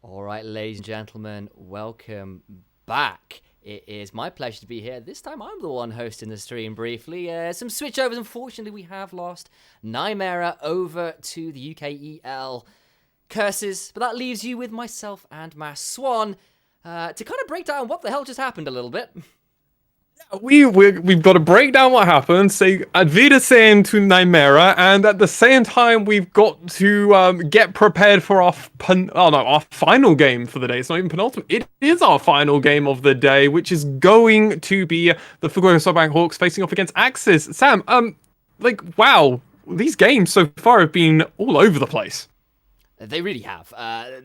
All right, ladies and gentlemen, welcome back. It is my pleasure to be here. This time I'm the one hosting the stream briefly. Some switchovers. Unfortunately, we have lost Nymera over to the UKEL. Curses, but that leaves you with myself and Mass Swan to kind of break down what the hell just happened a little bit. We've got to break down what happened, say Wiedersehen to Nymera, and at the same time we've got to get prepared for our our final game for the day. It's not even penultimate; it is our final game of the day, which is going to be the Fukuoka SoftBank Hawks facing off against AXIZ. Sam, wow, these games so far have been all over the place. They really have.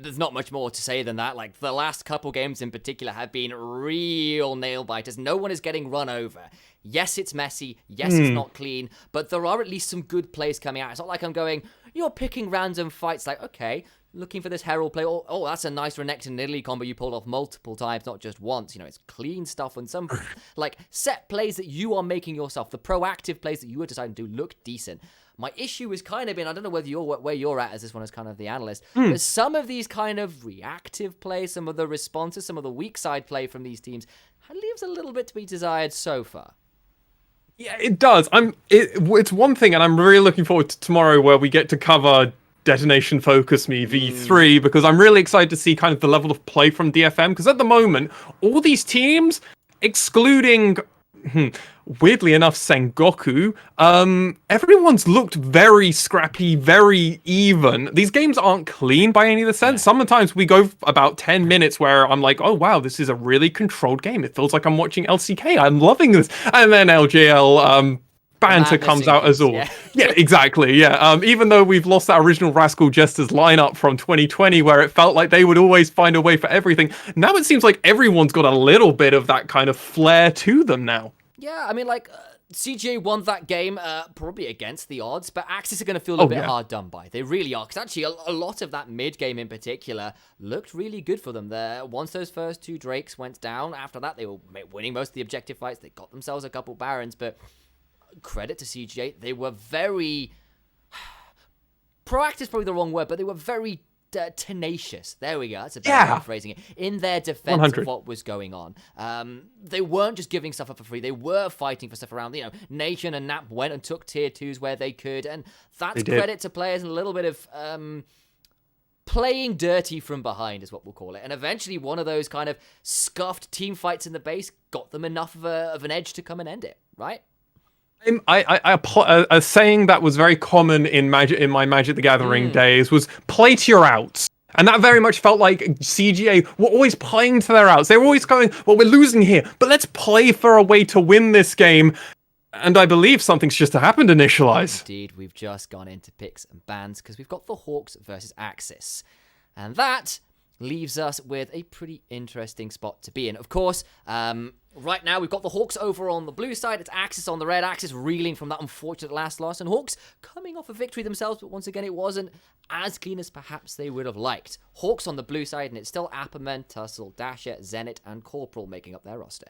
There's not much more to say than that. Like, the last couple games in particular have been real nail-biters. No one is getting run over. Yes, it's messy. Yes, it's not clean. But there are at least some good plays coming out. It's not like I'm going, you're picking random fights. Like, okay, looking for this Herald play. Oh, that's a nice Renekton Nidalee combo you pulled off multiple times, not just once. You know, it's clean stuff. And some, like, set plays that you are making yourself, the proactive plays that you are deciding to do look decent. My issue has kind of been, I don't know whether where you're at as this one as kind of the analyst, but some of these kind of reactive plays, some of the responses, some of the weak side play from these teams leaves a little bit to be desired so far. Yeah, it does. It's one thing, and I'm really looking forward to tomorrow where we get to cover Detonation Focus Me V3 because I'm really excited to see kind of the level of play from DFM because at the moment, all these teams, excluding weirdly enough Sengoku, everyone's looked very scrappy, very even. These games aren't clean by any of the sense. Sometimes we go about 10 minutes where I'm like, oh wow, this is a really controlled game. It feels like I'm watching LCK. I'm loving this. And then LJL banter comes out as all. Yeah, exactly. Yeah. Even though we've lost that original Rascal Jesters lineup from 2020 where it felt like they would always find a way for everything, now it seems like everyone's got a little bit of that kind of flair to them now. Yeah, I mean, like, CGA won that game probably against the odds, but AXIZ are going to feel a bit hard done by. They really are, because actually a lot of that mid-game in particular looked really good for them. Once those first two Drakes went down, after that they were winning most of the objective fights. They got themselves a couple Barons, but credit to CGA, they were very... proactive is probably the wrong word, but they were very tenacious. There we go. That's a better way of phrasing it. In their defense 100. of what was going on. They weren't just giving stuff up for free. They were fighting for stuff around. You know, Nation and Nap went and took tier 2s where they could. And that's credit to players and a little bit of playing dirty from behind is what we'll call it. And eventually one of those kind of scuffed team fights in the base got them enough of an edge to come and end it, right? A saying that was very common in my Magic the Gathering days was play to your outs. And that very much felt like CGA were always playing to their outs. They were always going, well, we're losing here, but let's play for a way to win this game. And I believe something's just happened, Initialize. Indeed, we've just gone into picks and bans because we've got the Hawks versus AXIZ. And that leaves us with a pretty interesting spot to be in. Of course, right now we've got the Hawks over on the blue side. It's AXIZ on the red. AXIZ reeling from that unfortunate last loss. And Hawks coming off a victory themselves, but once again, it wasn't as clean as perhaps they would have liked. Hawks on the blue side, and it's still Apperman, Tussle, Dasher, Zenit, and Corporal making up their roster.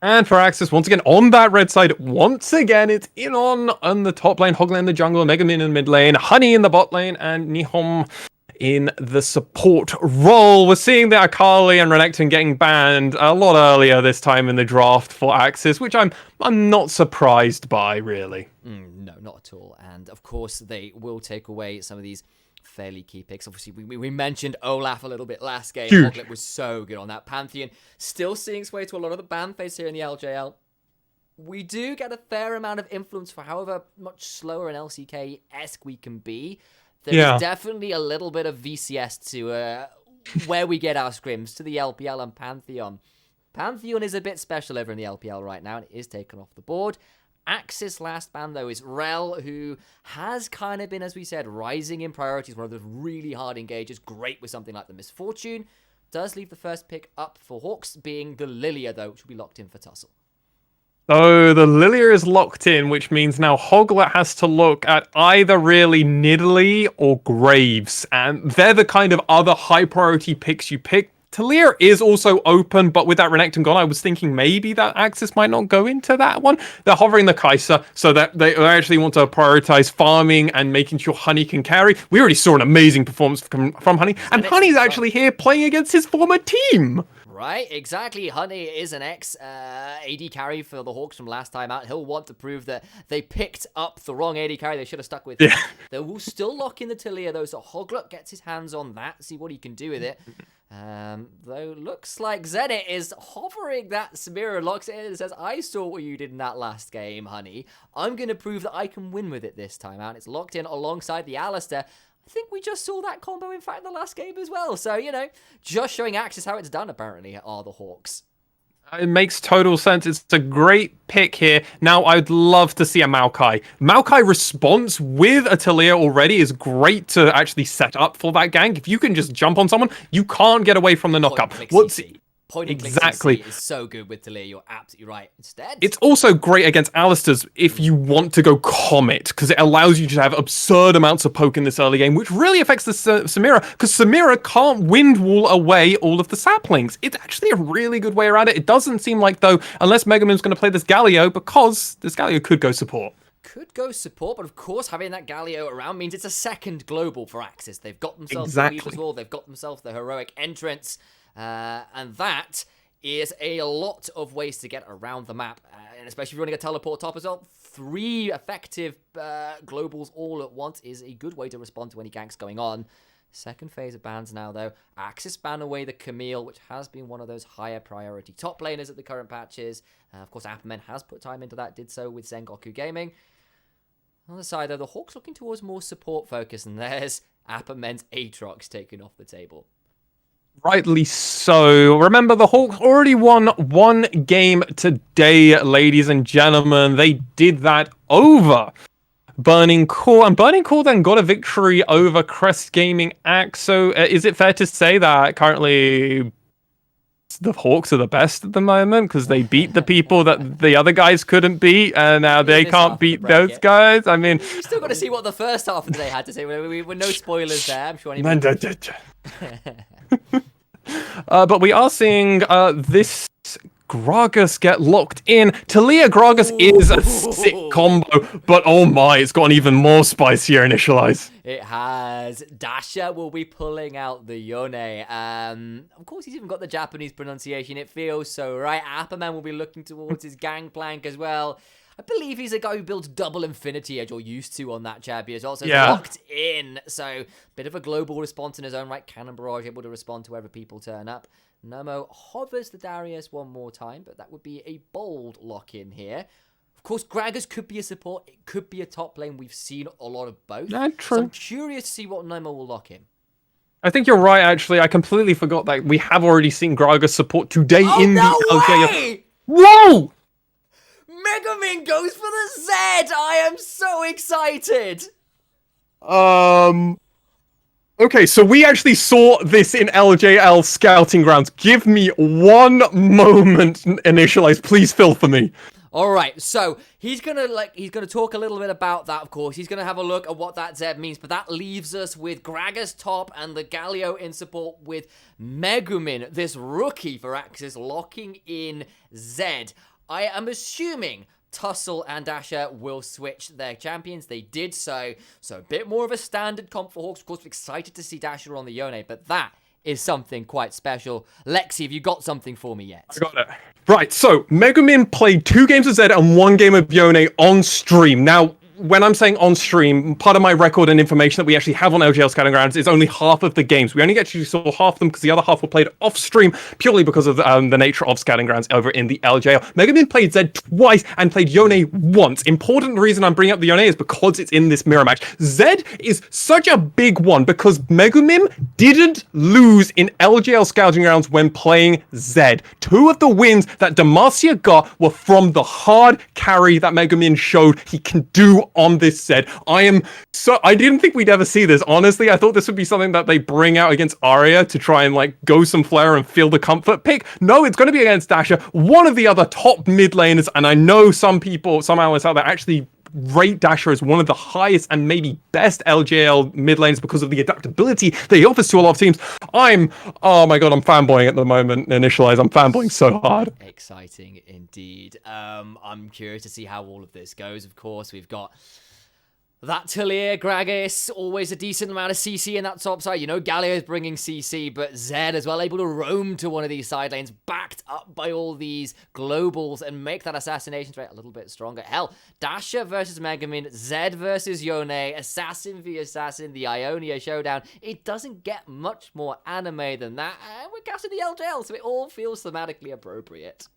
And for AXIZ, once again, on that red side, once again, it's in on the top lane, Hogla in the jungle, Megamin in the mid lane, Honey in the bot lane, and Nihom in the support role. We're seeing the Akali and Renekton getting banned a lot earlier this time in the draft for AXIZ, which I'm not surprised by, really. No, not at all. And of course, they will take away some of these fairly key picks. Obviously, we mentioned Olaf a little bit last game. Oglet was so good on that. Pantheon still seeing its way to a lot of the ban phase here in the LJL. We do get a fair amount of influence for however much slower and LCK-esque we can be. There's definitely a little bit of VCS to where we get our scrims, to the LPL and Pantheon. Pantheon is a bit special over in the LPL right now, and it is taken off the board. AXIZ last ban, though, is Rel, who has kind of been, as we said, rising in priorities, one of those really hard engagers, great with something like the Misfortune. Does leave the first pick up for Hawks, being the Lilia, though, which will be locked in for Tussle. So the Lilia is locked in, which means now Hoglet has to look at either really Nidalee or Graves. And they're the kind of other high priority picks you pick. Talia is also open, but with that Renekton gone, I was thinking maybe that AXIZ might not go into that one. They're hovering the Kai'Sa, so that they actually want to prioritize farming and making sure Honey can carry. We already saw an amazing performance from Honey, and Honey's actually here playing against his former team. Right, exactly. Honey is an ex-AD carry for the Hawks from last time out. He'll want to prove that they picked up the wrong AD carry they should have stuck with. Yeah. They will still lock in the Talia, though, so Hogluk gets his hands on that, see what he can do with it. Though looks like Zenit is hovering that Samira, locks it in and says, I saw what you did in that last game, Honey. I'm going to prove that I can win with it this time out. It's locked in alongside the Alistair. I think we just saw that combo, in fact, in the last game as well. So, you know, just showing AXIZ how it's done, apparently, are the Hawks. It makes total sense. It's a great pick here. Now, I'd love to see a Maokai. Maokai response with a Talia already is great to actually set up for that gank. If you can just jump on someone, you can't get away from the knockup. Point and click exactly CC is so good with Talia. You're absolutely right. Instead, it's also great against Alistair's if you want to go Comet, because it allows you to have absurd amounts of poke in this early game, which really affects the Samira, because Samira can't wind wall away all of the saplings. It's actually a really good way around it. It doesn't seem like, though, unless Megumin's going to play this Galio, because this Galio could go support. Could go support, but of course having that Galio around means it's a second global for AXIZ. They've got themselves the Weaver's Wall, they've got themselves the heroic entrance. And that is a lot of ways to get around the map, and especially if you're running a teleport top as well. 3 effective globals all at once is a good way to respond to any ganks going on. Second phase of bans now, though. AXIZ ban away the Camille, which has been one of those higher priority top laners at the current patches. Of course, Apperman has put time into that, did so with Sengoku Gaming. On the side, though, the Hawks looking towards more support focus, and there's Apperman's Aatrox taken off the table. Rightly so. Remember, the Hawks already won 1 game today, ladies and gentlemen. They did that over Burning Core, and Burning Core then got a victory over Crest Gaming Axe. So is it fair to say that currently the Hawks are the best at the moment because they beat the people that the other guys couldn't beat, and now they can't beat those guys? I mean, you still got to see what the first half of the day had to say. We were no spoilers there. I'm sure anybody. But we are seeing this Gragas get locked in. Talia Gragas is a sick combo, but oh my, it's gotten even more spicier initialize. It has. Dasha will be pulling out the Yone. Of course, he's even got the Japanese pronunciation. It feels so right. Apperman will be looking towards his gangplank as well. I believe he's a guy who builds double Infinity, as you're used to on that champion as well. So yeah. Locked in. So, bit of a global response in his own right. Cannon Barrage able to respond to wherever people turn up. Nomo hovers the Darius one more time, but that would be a bold lock-in here. Of course, Gragas could be a support. It could be a top lane. We've seen a lot of both. True. So I'm curious to see what Nomo will lock in. I think you're right, actually. I completely forgot that we have already seen Gragas support today in the LJL. Whoa! Megumin goes for the Z! I am so excited! Okay, so we actually saw this in LJL scouting grounds. Give me 1 moment, initialize, please, Phil, for me. All right, so he's gonna talk a little bit about that. Of course, he's gonna have a look at what that Z means, but that leaves us with Gragas top and the Galio in support with Megumin, this rookie for AXIZ, locking in Z. I am assuming Tussle and Dasher will switch their champions. They did so. So a bit more of a standard comp for Hawks. Of course, we're excited to see Dasher on the Yone, but that is something quite special. Lexi, have you got something for me yet? I got it. Right, so Megumin played 2 games of Zed and 1 game of Yone on stream. Now, when I'm saying on stream, part of my record and information that we actually have on LJL Scouting Grounds is only half of the games. We only actually saw half of them because the other half were played off stream purely because of the nature of Scouting Grounds over in the LJL. Megumin played Zed twice and played Yone once. Important reason I'm bringing up the Yone is because it's in this mirror match. Zed is such a big one because Megumin didn't lose in LJL Scouting Grounds when playing Zed. 2 of the wins that Demacia got were from the hard carry that Megumin showed he can do on this Zed. I didn't think we'd ever see this, honestly. I thought this would be something that they bring out against Arya to try and like go some flair and feel the comfort pick. No, it's going to be against Dasher, one of the other top mid laners, and I know some analysts out there actually rate Dasher as one of the highest and maybe best LJL mid lanes because of the adaptability that he offers to a lot of teams. Oh my god, I'm fanboying at the moment. Initialize, I'm fanboying so hard. Exciting indeed. I'm curious to see how all of this goes. Of course, we've got that Talia, Gragas, always a decent amount of CC in that top side. You know, Galio's bringing CC, but Zed as well, able to roam to one of these side lanes, backed up by all these globals and make that assassination rate a little bit stronger. Hell, Dasher versus Megamin, Zed versus Yone, Assassin v Assassin, the Ionia showdown. It doesn't get much more anime than that, and we're casting the LJL, so it all feels thematically appropriate.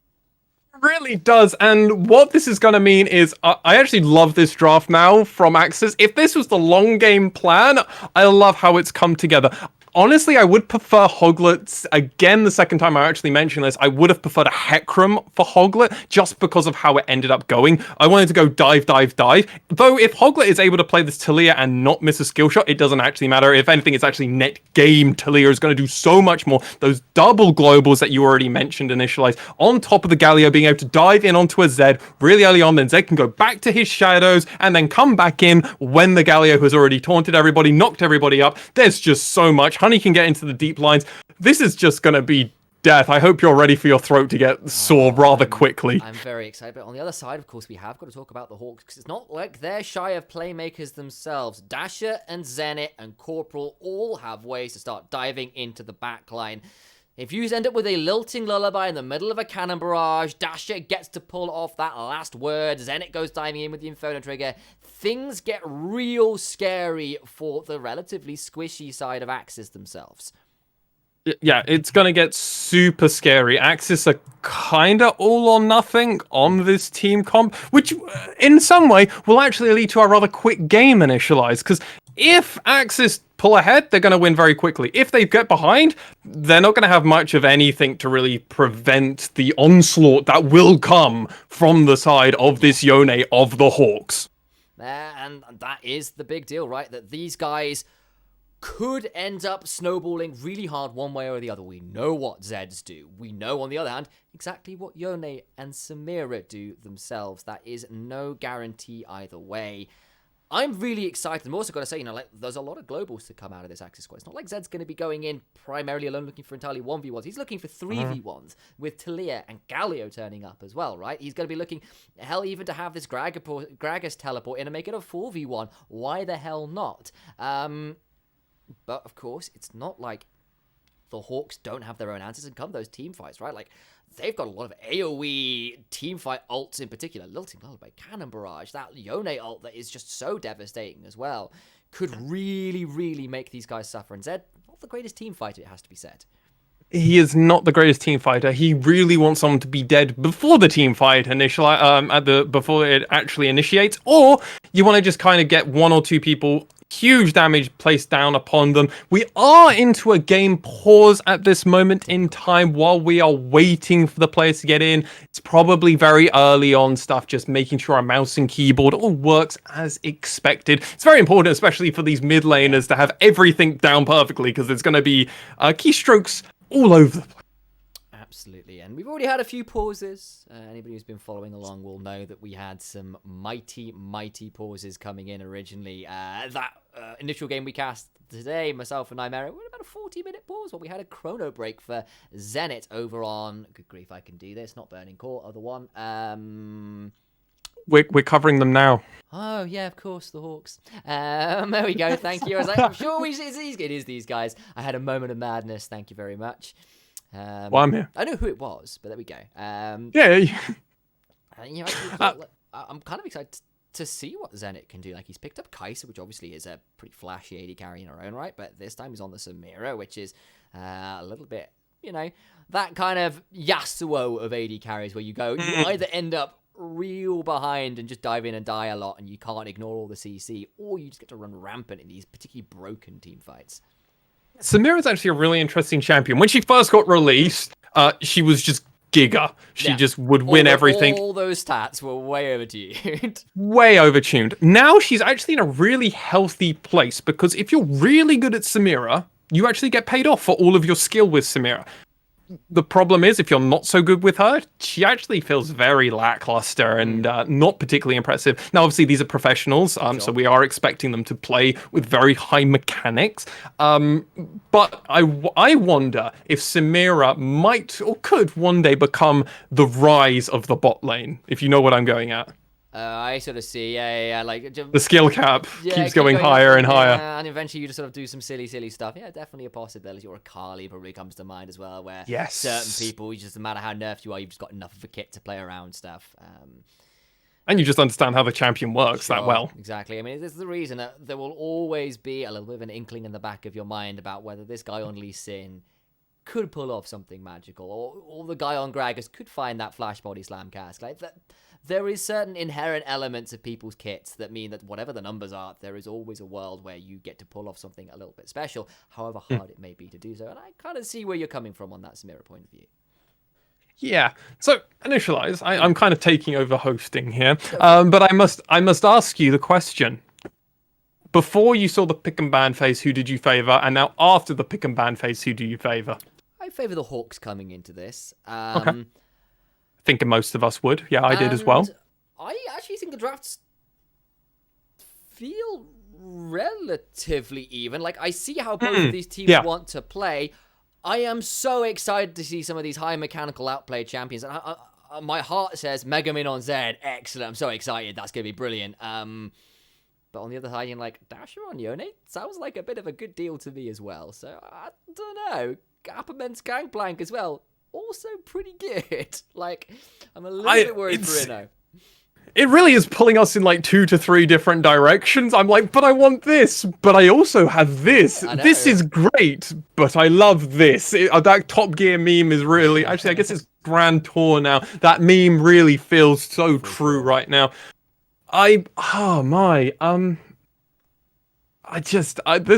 Really does, and what this is going to mean is I actually love this draft now from AXZ. If this was the long game plan, I love how it's come together. Honestly, I would prefer Hoglet. Again, the second time I actually mentioned this, I would have preferred a Hecarim for Hoglet, just because of how it ended up going. I wanted to go dive. Though, if Hoglet is able to play this Talia and not miss a skill shot, it doesn't actually matter. If anything, it's actually net game. Talia is going to do so much more. Those double globals that you already mentioned initialize, on top of the Galio being able to dive in onto a Zed really early on, then Zed can go back to his shadows and then come back in when the Galio has already taunted everybody, knocked everybody up. There's just so much. Honey can get into the deep lines. This is just going to be death. I hope you're ready for your throat to get sore rather quickly. I'm very excited. But on the other side, of course, we have got to talk about the Hawks, because it's not like they're shy of playmakers themselves. Dasher and Zenit and Corporal all have ways to start diving into the back line. If you end up with a lilting lullaby in the middle of a cannon barrage, Dasher gets to pull off that last word, Zenit goes diving in with the Inferno trigger, things get real scary for the relatively squishy side of AXZ themselves. Yeah, it's going to get super scary. AXZ are kind of all or nothing on this team comp, which in some way will actually lead to a rather quick game initialize, because if AXZ pull ahead, they're going to win very quickly. If they get behind, they're not going to have much of anything to really prevent the onslaught that will come from the side of this Yone of the Hawks. And that is the big deal, right? That these guys could end up snowballing really hard one way or the other. We know what Zeds do. We know, on the other hand, exactly what Yone and Samira do themselves. That is no guarantee either way. I'm really excited. I'm also going to say, there's a lot of globals to come out of this AXZ squad. It's not like Zed's going to be going in primarily alone looking for entirely 1v1s. He's looking for 3v1s with Talia and Galio turning up as well, right? He's going to be looking, hell, even to have this Gragas teleport in and make it a 4v1. Why the hell not? But, of course, it's not like the Hawks don't have their own answers and come those team fights, right? Like, they've got a lot of AoE teamfight ults in particular. Lilting Lullaby, Cannon Barrage, that Yone ult that is just so devastating as well. Could really, really make these guys suffer. And Zed, not the greatest team fighter, it has to be said. He is not the greatest team fighter. He really wants someone to be dead before the team fight before it actually initiates, or you want to just kind of get one or two people, huge damage placed down upon them. We are into a game pause at this moment in time while we are waiting for the players to get in. It's probably very early on stuff, just making sure our mouse and keyboard all works as expected. It's very important, especially for these mid laners, to have everything down perfectly, because there's going to be keystrokes all over the place. Absolutely, and we've already had a few pauses. Anybody who's been following along will know that we had some mighty pauses coming in originally. That initial game we cast today, myself and Nightmare, we had about a 40-minute pause while we had a chrono break for Zenit over on, good grief, I can do this, not Burning Core, other one. We're covering them now. Oh, yeah, of course, the Hawks. There we go, thank you. I was like, I'm sure it is these guys. I had a moment of madness, thank you very much. Well, I'm here. I know who it was, but there we go. Yeah. I'm kind of excited to see what Zenit can do. Like, he's picked up Kai'Sa, which obviously is a pretty flashy AD carry in her own right, but this time he's on the Samira, which is a little bit, that kind of Yasuo of AD carries where you either end up real behind and just dive in and die a lot and you can't ignore all the CC, or you just get to run rampant in these particularly broken team fights. Samira's actually a really interesting champion. When she first got released, she was just Giga. She just would win everything. All those stats were way overtuned. Way overtuned. Now she's actually in a really healthy place, because if you're really good at Samira, you actually get paid off for all of your skill with Samira. the problem is, if you're not so good with her, she actually feels very lackluster and not particularly impressive. Now, obviously, these are professionals, so we are expecting them to play with very high mechanics. But I wonder if Samira might or could one day become the rise of the bot lane, if you know what I'm going at. I sort of see, yeah, like the skill cap keeps going up higher and higher, and eventually you just sort of do some silly stuff. Yeah, definitely a possibility. Or a Carly probably comes to mind as well, where certain people, just no matter how nerfed you are, you've just got enough of a kit to play around stuff. And you just understand how the champion works that well. Exactly. I mean, this is the reason that there will always be a little bit of an inkling in the back of your mind about whether this guy on Lee Sin could pull off something magical, or the guy on Gragas could find that flash body slam cask. Like that. There is certain inherent elements of people's kits that mean that whatever the numbers are, there is always a world where you get to pull off something a little bit special, however hard it may be to do so. And I kind of see where you're coming from on that Samira point of view. Yeah. So, Initialize, I'm kind of taking over hosting here, but I must ask you the question. Before you saw the pick and ban phase, who did you favor? And now after the pick and ban phase, who do you favor? I favor the Hawks coming into this. Okay. Thinking most of us would. Yeah, I did as well. I actually think the drafts feel relatively even. Like, I see how both of these teams want to play. I am so excited to see some of these high mechanical outplay champions. And my heart says Megamin on Zed. Excellent. I'm so excited. That's going to be brilliant. But on the other side, you're like, Dasher on Yone sounds like a bit of a good deal to me as well. So, I don't know. Gapperman's Gangplank as well. Also pretty good. Like, I'm a little bit worried for Inno. It really is pulling us in like 2 to 3 different directions. I'm like, but I want this, but I also have this. This is great, but I love this. That Top Gear meme is really, actually, I guess it's Grand Tour now. That meme really feels so true right now. There's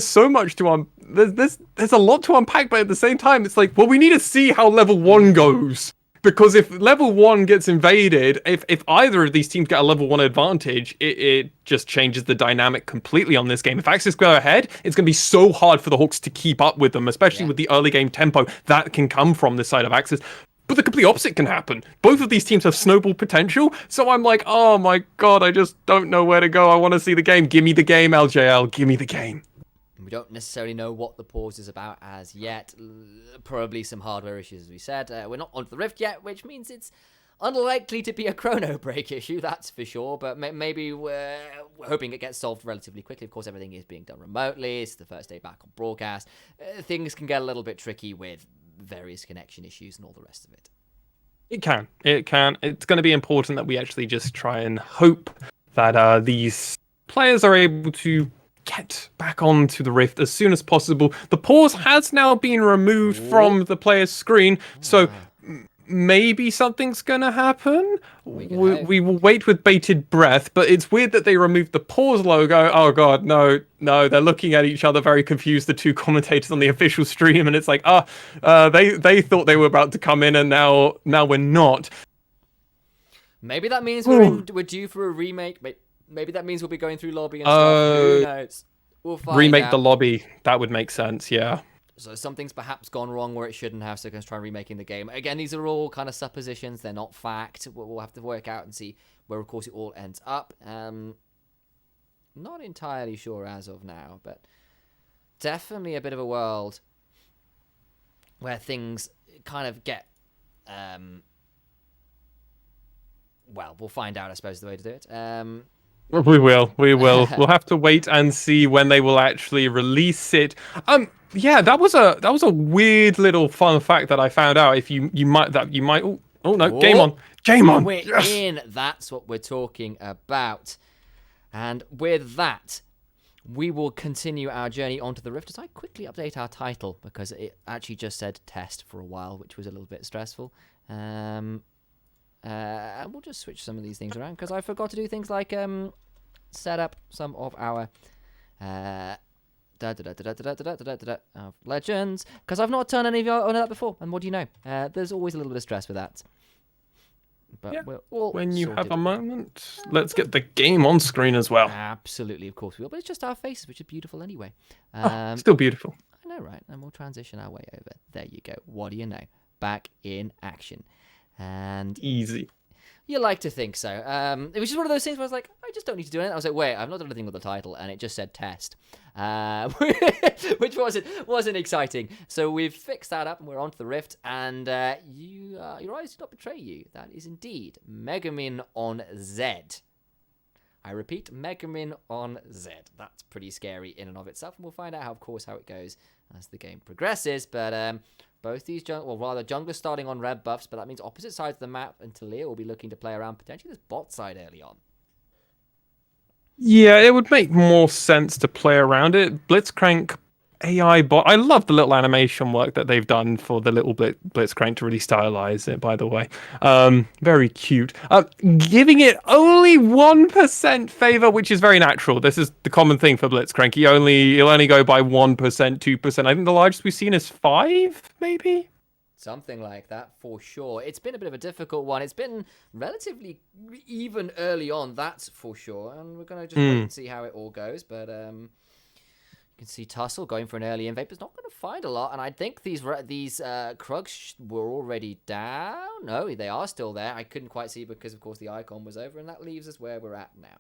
so much to there's a lot to unpack, but at the same time, it's like, well, we need to see how level 1 goes. Because if level 1 gets invaded, if either of these teams get a level 1 advantage, it just changes the dynamic completely on this game. If AXZ go ahead, it's going to be so hard for the Hawks to keep up with them, especially with the early game tempo that can come from this side of AXZ. But the complete opposite can happen. Both of these teams have snowball potential, so I'm like, oh my god, I just don't know where to go. I want to see the game. Give me the game, LJL. Give me the game. We don't necessarily know what the pause is about as yet. Probably some hardware issues, as we said. We're not onto the Rift yet, which means it's unlikely to be a chrono break issue, that's for sure. But maybe we're hoping it gets solved relatively quickly. Of course, everything is being done remotely. It's the first day back on broadcast. Things can get a little bit tricky with various connection issues and all the rest of it. It can. It's going to be important that we actually just try and hope that these players are able to get back onto the Rift as soon as possible. The pause has now been removed from the player's screen, so maybe something's gonna happen. We will wait with bated breath, but it's weird that they removed the pause logo. Oh god, no, they're looking at each other very confused, the two commentators on the official stream, and it's like, they thought they were about to come in, and now we're not. Maybe that means we're due for a remake. Maybe that means we'll be going through lobby and stuff. Who knows? We'll find remake out. The lobby. That would make sense, yeah. So something's perhaps gone wrong where it shouldn't have, so going to try remaking the game. Again, these are all kind of suppositions. They're not fact. We'll have to work out and see where, of course, it all ends up. Not entirely sure as of now, but definitely a bit of a world where things kind of get... well, we'll find out, I suppose, the way to do it. We will. We'll have to wait and see when they will actually release it. Yeah, that was a weird little fun fact that I found out. If you might. Oh no, game on. We're in. That's what we're talking about. And with that, we will continue our journey onto the Rift as I quickly update our title because it actually just said test for a while, which was a little bit stressful. And we'll just switch some of these things around because I forgot to do things like set up some of our legends because I've not turned any of on that before. And what do you know? There's always a little bit of stress with that. But yeah. we're all when you sorted. have a moment, let's get the game on screen as well. Absolutely, of course we will. But it's just our faces, which is beautiful anyway. Still beautiful. I know, right? And we'll transition our way over. There you go. What do you know? back in action. And Easy. you like to think so. Which is one of those things where I was like, I just don't need to do anything. I was like, wait, I've not done anything with the title, and it just said test, which wasn't exciting. So we've fixed that up, and we're on to the Rift, and your eyes do not betray you. That is indeed Megumin on Z. I repeat, Megumin on Z. That's pretty scary in and of itself, and we'll find out, how it goes as the game progresses. But both these junglers starting on red buffs, but that means opposite sides of the map, and Talia will be looking to play around potentially this bot side early on. Yeah, it would make more sense to play around it. Blitzcrank AI bot. I love the little animation work that they've done for the little Blitzcrank to really stylize it, by the way. Very cute. Giving it only 1% favor, which is very natural. This is the common thing for Blitzcrank. He'll only go by 1%, 2%. I think the largest we've seen is 5, maybe? Something like that, for sure. It's been a bit of a difficult one. It's been relatively even early on, that's for sure. And we're going to just wait and see how it all goes. But you can see Tussle going for an early invade, but it's not going to find a lot. And I think these Krugs were already down. No, they are still there. I couldn't quite see because, of course, the icon was over. And that leaves us where we're at now.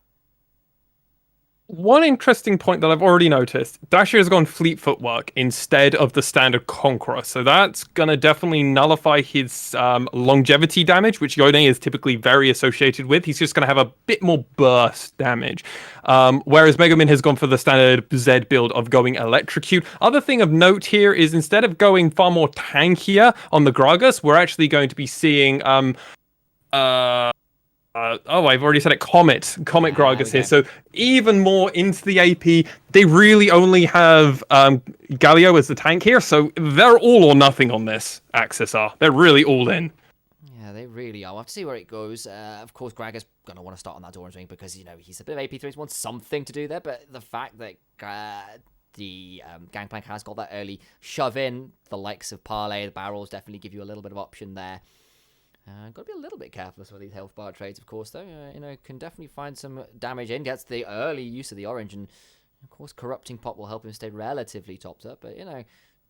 One interesting point that I've already noticed, Dasher has gone Fleet Footwork instead of the standard Conqueror. So that's going to definitely nullify his longevity damage, which Yone is typically very associated with. He's just going to have a bit more burst damage. Whereas Megumin has gone for the standard Z build of going Electrocute. Other thing of note here is instead of going far more tankier on the Gragas, we're actually going to be seeing... I've already said it. Comet Gragas here. So even more into the AP. They really only have Galio as the tank here. So they're all or nothing on this AXIZ are. They're really all in. Yeah, they really are. We'll have to see where it goes. Of course, Gragas going to want to start on that Orange Ring because, he's a bit of AP3. He wants something to do there. But the fact that the Gangplank has got that early shove in, the likes of Parley, the barrels definitely give you a little bit of option there. Got to be a little bit careful with these health bar trades, of course, though. Can definitely find some damage in. Gets the early use of the orange, and of course, Corrupting Pop will help him stay relatively topped up. But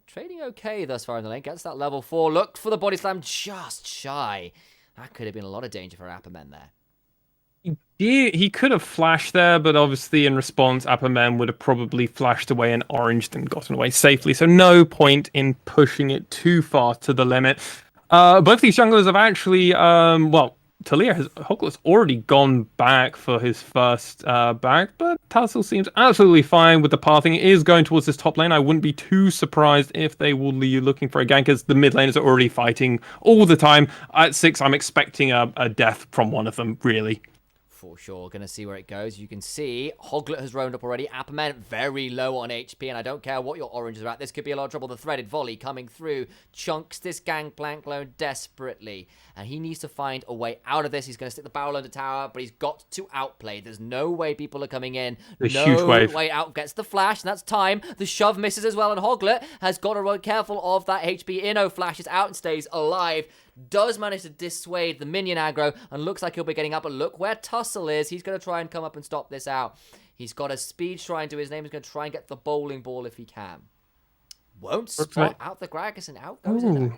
trading okay thus far in the lane. Gets that level 4. Looked for the body slam just shy. That could have been a lot of danger for Appermen there. He could have flashed there, but obviously in response, Appermen would have probably flashed away an orange and gotten away safely. So no point in pushing it too far to the limit. Both these junglers have actually, Hoglet's already gone back for his first back, but Tussle seems absolutely fine with the pathing. It is going towards this top lane. I wouldn't be too surprised if they will be looking for a gank, as the mid laners are already fighting all the time. At 6, I'm expecting a death from one of them, really. For sure, gonna see where it goes. You can see Hoglet has roamed up already. Appermen very low on HP, and I don't care what your oranges are at. This could be a lot of trouble. The threaded volley coming through chunks this Gangplank low desperately, and he needs to find a way out of this. He's gonna stick the barrel under tower, but he's got to outplay. There's no way people are coming in. Huge wave. Way out. Gets the flash, and that's time. The shove misses as well, and Hoglet has got to be careful of that HP. Inno flashes out and stays alive. Does manage to dissuade the minion aggro, and looks like he'll be getting up. But look where Tussle is. He's going to try and come up and stop this out. He's got a speed shrine to his name. He's going to try and get the bowling ball if he can. Won't spot out the Gragas, and out goes it.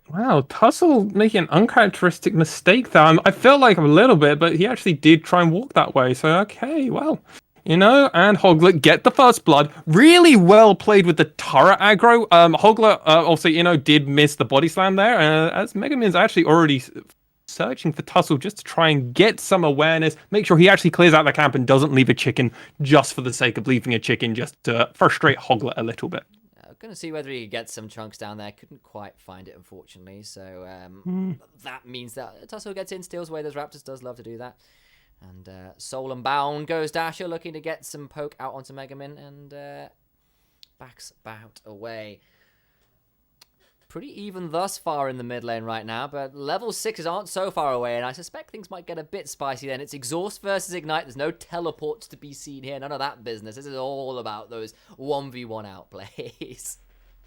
Wow, Tussle making an uncharacteristic mistake there. I felt like a little bit, but he actually did try and walk that way. So, okay, well... and Hoglet get the first blood. Really well played with the turret aggro. Hoglet also, did miss the body slam there. As Megumin's actually already searching for Tussle just to try and get some awareness. Make sure he actually clears out the camp and doesn't leave a chicken just for the sake of leaving a chicken, just to frustrate Hoglet a little bit. Going to see whether he gets some chunks down there. Couldn't quite find it, unfortunately. So that means that Tussle gets in, steals away those Raptors. Does love to do that. And Soul and Bound goes Dasher, looking to get some poke out onto Megumin, and backs about away. Pretty even thus far in the mid lane right now, but level 6s aren't so far away, and I suspect things might get a bit spicy then. It's Exhaust versus Ignite. There's no teleports to be seen here. None of that business. This is all about those 1v1 outplays.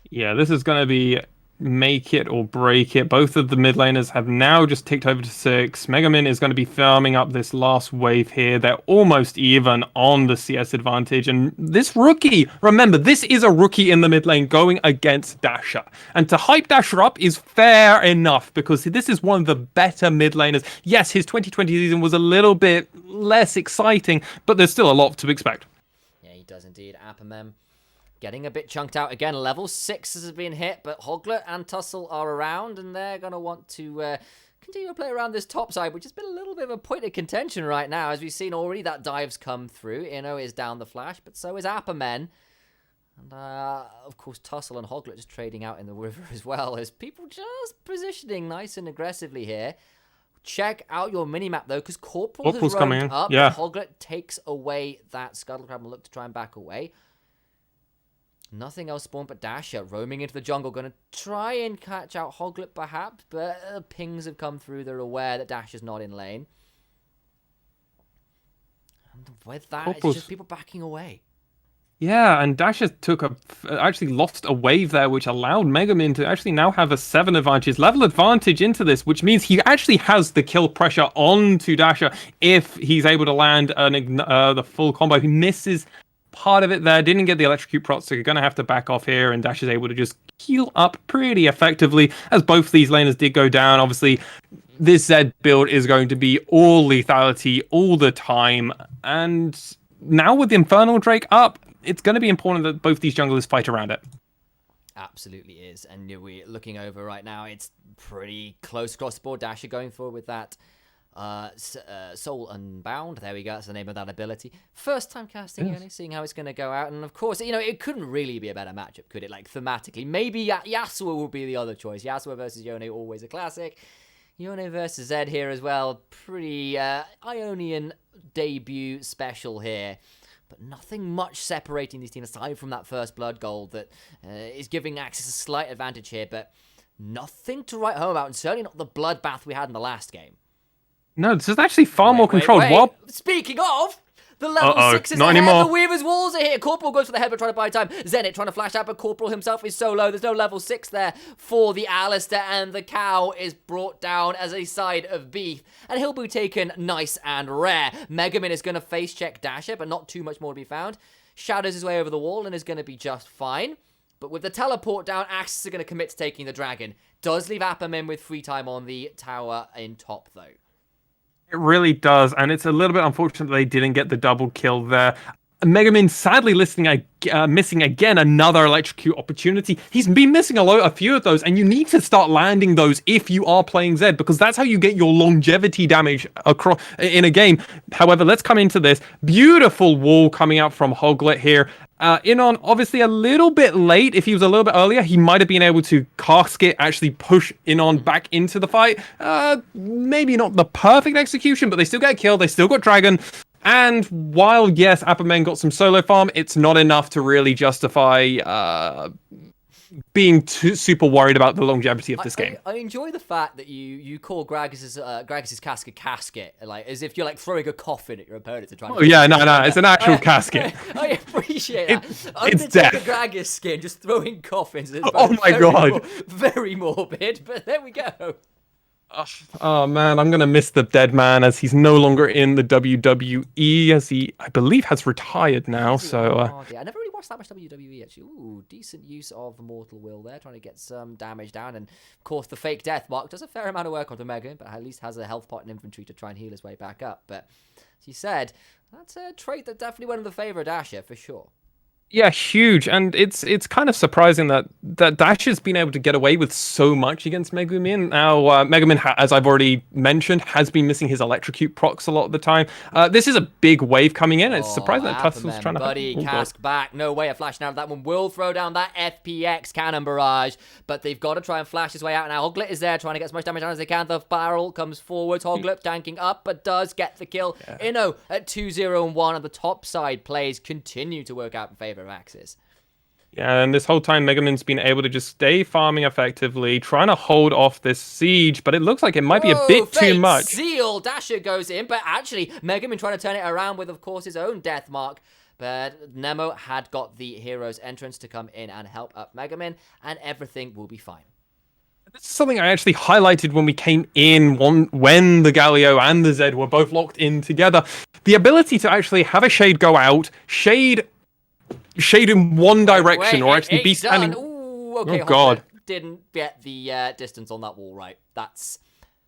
Yeah, this is going to be make it or break it. Both of the mid laners have now just ticked over to 6. Megamin is going to be farming up this last wave here. They're almost even on the CS advantage. And this rookie, remember, this is a rookie in the mid lane going against Dasher. And to hype Dasher up is fair enough because this is one of the better mid laners. Yes, his 2020 season was a little bit less exciting, but there's still a lot to expect. Yeah, he does indeed. Apamem getting a bit chunked out again. Level 6 has been hit, but Hoglet and Tussle are around, and they're going to want to continue to play around this top side, which has been a little bit of a point of contention right now. As we've seen already, that dive's come through. Inno is down the flash, but so is Apamen. And, of course, Tussle and Hoglet just trading out in the river as well, as people just positioning nice and aggressively here. Check out your minimap, though, because Corporal's has roamed up. Yeah. Hoglet takes away that Scuttlecrab and look to try and back away. Nothing else spawned but Dasher roaming into the jungle. Going to try and catch out Hoglet, perhaps, but pings have come through. They're aware that Dasher's not in lane. And with that, it's just people backing away. Yeah, and Dasher actually lost a wave there, which allowed Megamin to actually now have a 7 advantage, level advantage into this, which means he actually has the kill pressure onto Dasher if he's able to land the full combo. He misses part of it there, didn't get the electrocute proc, so you're going to have to back off here, and Dash is able to just heal up pretty effectively as both these laners did go down. Obviously, this Zed build is going to be all lethality all the time, and now with the Infernal Drake up, it's going to be important that both these junglers fight around it. Absolutely is, and we're looking over right now, it's pretty close across the board. Dasher going forward with that Soul Unbound. There we go. That's the name of that ability. First time casting, Yone, seeing how it's going to go out. And of course, you know, it couldn't really be a better matchup, could it? Like, thematically. Maybe Yasuo would be the other choice. Yasuo versus Yone, always a classic. Yone versus Zed here as well. Pretty Ionian debut special here. But nothing much separating these teams aside from that first blood gold that is giving AXZ a slight advantage here. But nothing to write home about, and certainly not the bloodbath we had in the last game. No, this is actually far more controlled. Wait. Speaking of, the level 6 is ahead. The Weaver's Walls are here. Corporal goes for the head, but trying to buy time. Zenit trying to flash out, but Corporal himself is so low. There's no level 6 there for the Alistair, and the cow is brought down as a side of beef. And he'll be taken nice and rare. Megamin is going to face check Dasher, but not too much more to be found. Shadows his way over the wall and is going to be just fine. But with the teleport down, AXZ are going to commit to taking the dragon. Does leave Apamin with free time on the tower in top, though. It really does, and it's a little bit unfortunate that they didn't get the double kill there. Megamin sadly missing again another electrocute opportunity. He's been missing a few of those, and you need to start landing those if you are playing Zed, because that's how you get your longevity damage across in a game. However, let's come into this. Beautiful wall coming out from Hoglet here. Inon, obviously a little bit late. If he was a little bit earlier, he might have been able to casket, actually push Inon back into the fight. Maybe not the perfect execution, but they still get killed. They still got Dragon. And while, yes, Apamen got some solo farm, it's not enough to really justify being super worried about the longevity of this game. I enjoy the fact that you call Gragas's casket, like as if you're like throwing a coffin at your opponent to try. Oh yeah, no, it's an actual casket. I appreciate that. It's death. Gragas skin, just throwing coffins. Oh my god, very morbid. But there we go. Oh man, I'm gonna miss the dead man as he's no longer in the WWE, as he, I believe, has retired now. So I never really watched that much WWE actually. Ooh, decent use of Immortal Will there, trying to get some damage down, and of course the fake death mark does a fair amount of work on the Megan, but at least has a health pot and infantry to try and heal his way back up. But as you said, that's a trait that definitely went in the favor of Dasher for sure. Yeah, huge, and it's kind of surprising that Dash has been able to get away with so much against Megumin. Now, Megumin, as I've already mentioned, has been missing his electrocute procs a lot of the time. This is a big wave coming in. It's surprising that Tussle's trying to... Buddy, cask back. No way of flashing out of that one. Will throw down that FPX cannon barrage, but they've got to try and flash his way out. Now, Hoglet is there trying to get as much damage down as they can. The barrel comes forward. Hoglet tanking up, but does get the kill. Yeah. Inno at 2-0-1 on the top side. Plays continue to work out in favor of AXZ. Yeah, and this whole time Megamin's been able to just stay farming effectively, trying to hold off this siege, but it looks like it might be a bit too much. Seal Dasher goes in, but actually Megamin trying to turn it around with, of course, his own death mark. But Nemo had got the hero's entrance to come in and help up Megamin, and everything will be fine. this is something I actually highlighted when we came in when the Galio and the Zed were both locked in together. The ability to actually have a Shade go out, Shade in one direction, or actually be standing. Ooh, okay, oh God! Didn't get the distance on that wall right. That's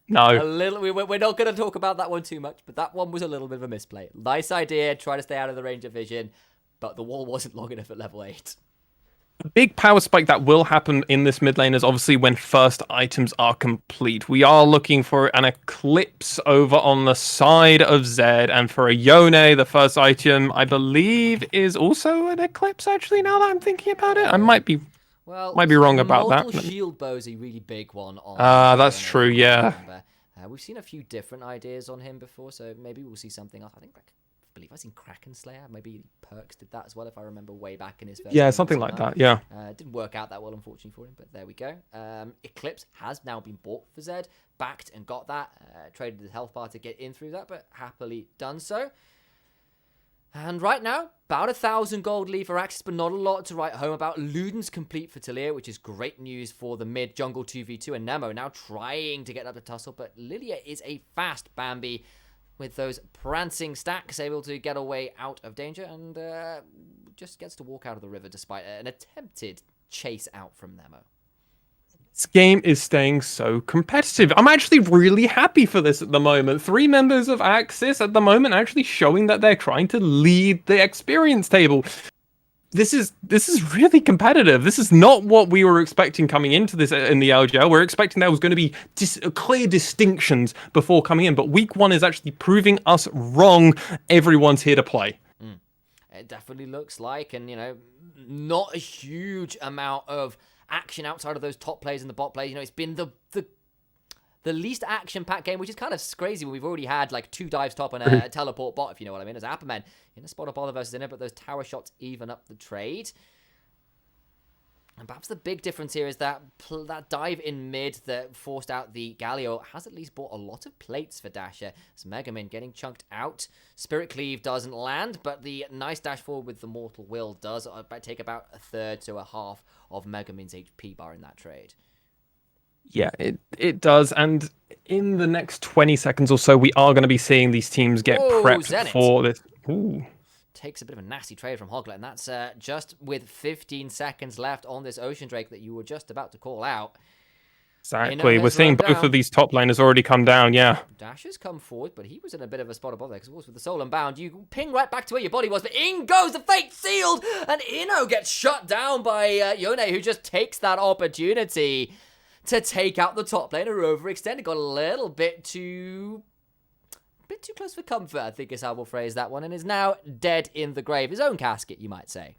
no. A little. We're not going to talk about that one too much, but that one was a little bit of a misplay. Nice idea, try to stay out of the range of vision, but the wall wasn't long enough at level 8. A big power spike that will happen in this mid lane is obviously when first items are complete. We are looking for an Eclipse over on the side of Zed, and for a Yone, the first item, I believe, is also an Eclipse, actually, now that I'm thinking about it. I might be wrong about that. Mortal Shield Bow is a really big one. That's true, yeah. We've seen a few different ideas on him before, so maybe we'll see something else. I believe I've seen Kraken Slayer. Maybe Perks did that as well, if I remember way back in his first Yeah, something like that, yeah. Didn't work out that well, unfortunately, for him, but there we go. Eclipse has now been bought for Zed, backed and got that. Traded his health bar to get in through that, but happily done so. And right now, about 1,000 gold lead for AXZ, but not a lot to write home about. Luden's complete for Talia, which is great news for the mid jungle 2v2, and Nemo now trying to get up to tussle, but Lilia is a fast Bambi with those prancing stacks, able to get away out of danger, and just gets to walk out of the river despite an attempted chase out from Nemo. This game is staying so competitive. I'm actually really happy for this at the moment. 3 members of AXIZ at the moment actually showing that they're trying to lead the experience table. This is really competitive. This is not what we were expecting coming into this in the LJL. We're expecting there was going to be clear distinctions before coming in, but week 1 is actually proving us wrong. Everyone's here to play. It definitely looks like, and not a huge amount of action outside of those top players and the bot players. It's been the least action-packed game, which is kind of crazy when we've already had like 2 dives top and a teleport bot, if you know what I mean, as Apperman in a spot of bother versus Inner, but those tower shots even up the trade. And perhaps the big difference here is that dive in mid that forced out the Galio has at least bought a lot of plates for Dasher. As Megamin getting chunked out. Spirit Cleave doesn't land, but the nice dash forward with the Mortal Will does take about a third to a half of Megamin's HP bar in that trade. Yeah, it does. And in the next 20 seconds or so, we are going to be seeing these teams get prepped Zenit for this. Ooh. Takes a bit of a nasty trade from Hoglet, and that's just with 15 seconds left on this Ocean Drake that you were just about to call out. Exactly. We're seeing both of these top laners already come down, yeah. Dash has come forward, but he was in a bit of a spot above there, because of course with the Soul Unbound, you ping right back to where your body was, but in goes the Fate Sealed, and Inno gets shut down by Yone, who just takes that opportunity to take out the top laner overextended. Got a little bit too close for comfort, I think is how we'll phrase that one, and is now dead in the grave. His own casket, you might say.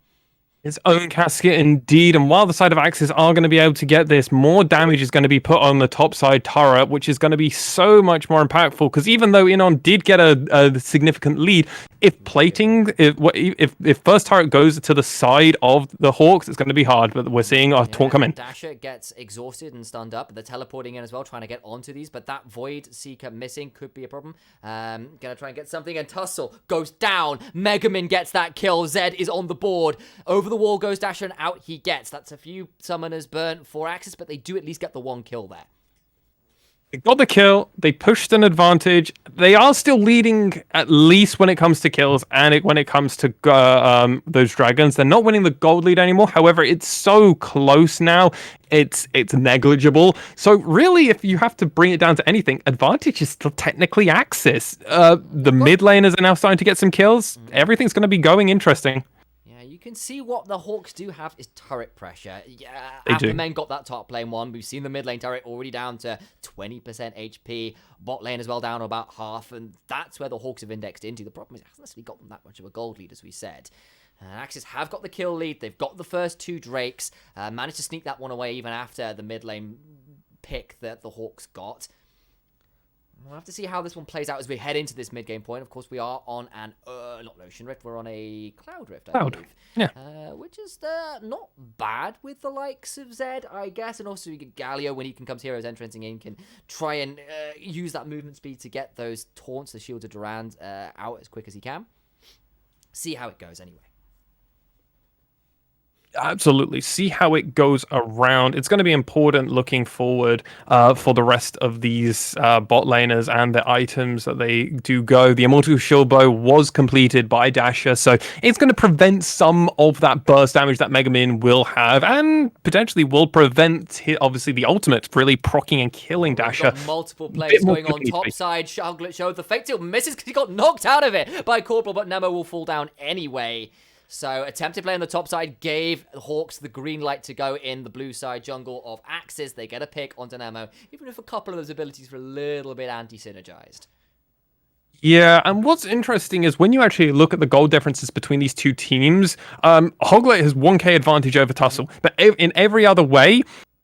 His own casket, indeed. And while the side of AXIZ are going to be able to get this, more damage is going to be put on the top side turret, which is going to be so much more impactful. Because even though Inon did get a significant lead, if plating, if first turret goes to the side of the Hawks, it's going to be hard. But we're seeing our taunt come in. Dasher gets exhausted and stunned up. They're teleporting in as well, trying to get onto these. But that Void Seeker missing could be a problem. Gonna try and get something. And Tussle goes down. Megamin gets that kill. Zed is on the board. Over the wall goes Dasher, and out he gets. That's a few summoners burnt for AXIZ, but they do at least get the 1 kill there. They got the kill. They pushed an advantage. They are still leading, at least when it comes to kills and when it comes to those dragons. They're not winning the gold lead anymore. However, it's so close now. It's negligible. So really, if you have to bring it down to anything, advantage is still technically AXIZ. The mid laners are now starting to get some kills. Everything's going to be going interesting. You can see what the Hawks do have is turret pressure. Yeah, Apperman got that top lane one. We've seen the mid lane turret already down to 20% HP. Bot lane as well down to about half, and that's where the Hawks have indexed into. The problem is it hasn't necessarily got them that much of a gold lead, as we said. AXIZ have got the kill lead. They've got the first 2 Drakes. Managed to sneak that one away even after the mid lane pick that the Hawks got. We'll have to see how this one plays out as we head into this mid-game point. Of course, we are on an, not an Ocean Rift, we're on a Cloud Rift, I believe. Yeah. Which is not bad with the likes of Zed, I guess. And also, you get Galio, when he comes Heroes entrancing in, can try and use that movement speed to get those taunts, the Shields of Durand, out as quick as he can. See how it goes anyway. Absolutely. See how it goes around. It's going to be important looking forward for the rest of these bot laners and the items that they do go. The Immortal Shield Bow was completed by Dasher, so it's going to prevent some of that burst damage that Mega Man will have, and potentially will prevent, obviously, the ultimate really proccing and killing Dasher. Got multiple players going on top side. Shoglet showed the fake tilt misses because he got knocked out of it by Corporal, but Nemo will fall down anyway. So, attempted play on the top side gave Hawks the green light to go in the blue side jungle of AXIZ. They get a pick onto Nemo, even if a couple of those abilities were a little bit anti-synergized. Yeah, and what's interesting is when you actually look at the goal differences between these two teams, Hoglet has 1k advantage over Tussle, but in every other way,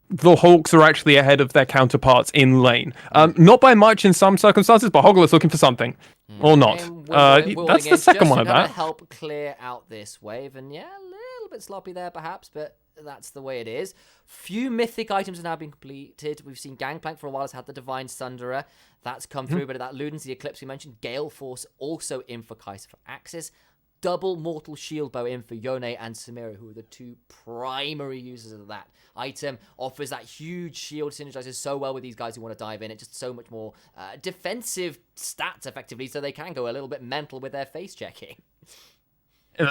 the Hawks are actually ahead of their counterparts in lane. Not by much in some circumstances, but Hoglet's looking for something. Or not. That's the second one of that. Help clear out this wave, and yeah, a little bit sloppy there perhaps, but that's the way it is. Few mythic items have now been completed. We've seen Gangplank for a while has had the Divine Sunderer. That's come through, but that Ludens, the Eclipse we mentioned, Gale Force also in for Kaiser for AXIZ. Double Mortal Shield Bow in for Yone and Samira, who are the two primary users of that item. Offers that huge shield, synergizes so well with these guys who want to dive in. It's just so much more defensive stats, effectively, so they can go a little bit mental with their face checking.